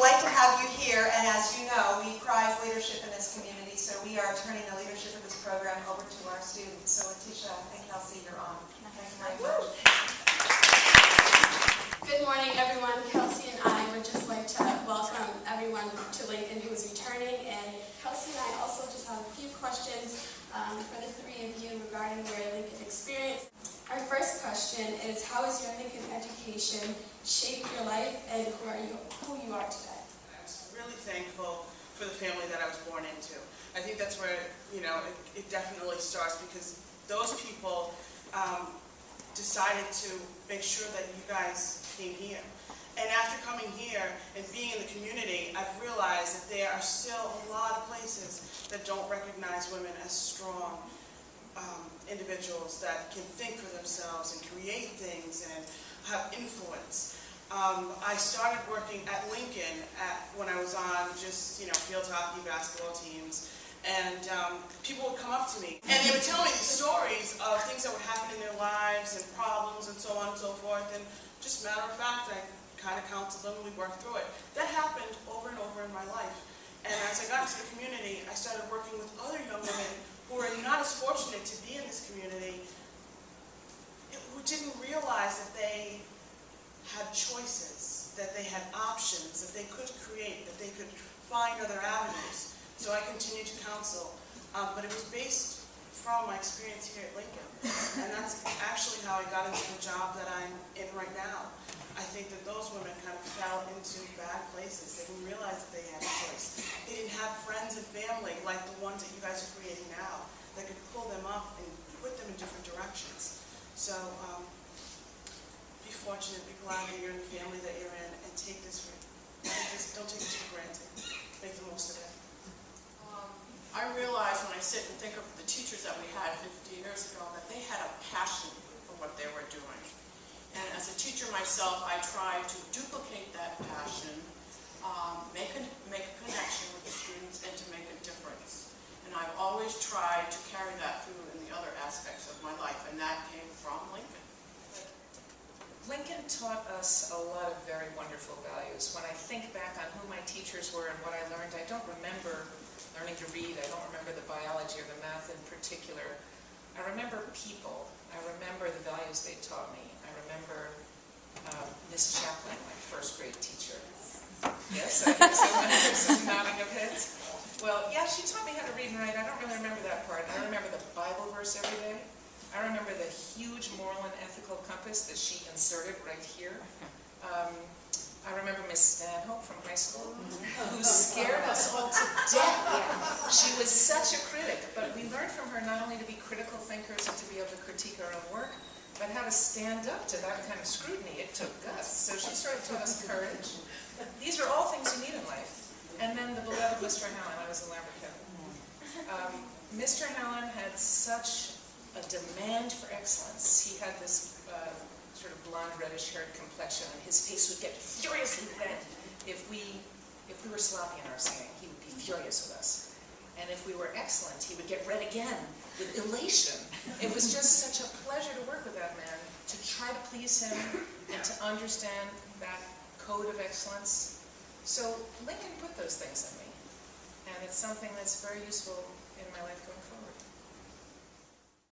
delight to have you here, and as you know, we prize leadership in this community, so we are turning the leadership of this program over to our students. So Letitia and Kelsey, you're on. Thank you very much. Good morning, everyone. Kelsey and I would just like to welcome everyone to Lincoln who is returning, and Kelsey and I also just have a few questions for the three of you regarding your Lincoln experience. Our first question is, how has your Lincoln education shaped your life, and who you are today? I'm really thankful for the family that I was born into. I think that's where, it definitely starts, because those people decided to make sure that you guys came here. And after coming here and being in the community, I've realized that there are still a lot of places that don't recognize women as strong individuals that can think for themselves and create things and have influence. I started working at Lincoln when I was on just, field hockey, basketball teams, and people would come up to me and they would tell me these stories of things that would happen in their lives and problems and so on and so forth, and just matter of fact, I kind of counseled them and we worked through it. That happened over and over in my life. And as I got into the community, I started working with other young women who were not as fortunate to be in this community, who didn't realize that they had choices, that they had options, that they could create, that they could find other avenues. So I continued to counsel, but it was based from my experience here at Lincoln. And that's actually how I got into the job that I'm in right now. I think that those women kind of fell into bad places. They didn't realize that they had a choice. They didn't have friends and family like the ones that you guys are creating now that could pull them up and put them in different directions. So be fortunate, be glad that you're in the family that you're in, and don't take this for granted. Make the most of it. I realize when I sit and think of the teachers that we had 50 years ago that they had a passion for what they were doing. And as a teacher myself, I try to duplicate that passion, make a connection with the students, and to make a difference. And I've always tried to carry that through in the other aspects of my life, and that came from Lincoln. Lincoln taught us a lot of very wonderful values. When I think back on who my teachers were and what I learned, I don't remember learning to read. I don't remember the biology or the math in particular. I remember people. I remember the values they taught me. I remember Miss Chaplin, my first grade teacher. Yes, I hear some nodding of heads. Well, yeah, she taught me how to read and write. I don't really remember that part. I remember the Bible verse every day. I remember the huge moral and ethical compass that she inserted right here. I remember Miss Stanhope from high school, who scared us all to death. She was such a critic, but we learned from her not only to be critical thinkers and to be able to critique our own work, but how to stand up to that kind of scrutiny. It took guts. So she started taught us courage. These are all things you need in life. And then the beloved Mr. Hallen. I was a Lambert Kevin. Mr. Hallen had such a demand for excellence. He had this sort of blonde, reddish-haired complexion, and his face would get furiously red if we were sloppy in our singing. He would be furious with us. And if we were excellent, he would get red again with elation. It was just such a pleasure to work with that man, to try to please him and to understand that code of excellence. So Lincoln put those things in me, and it's something that's very useful in my life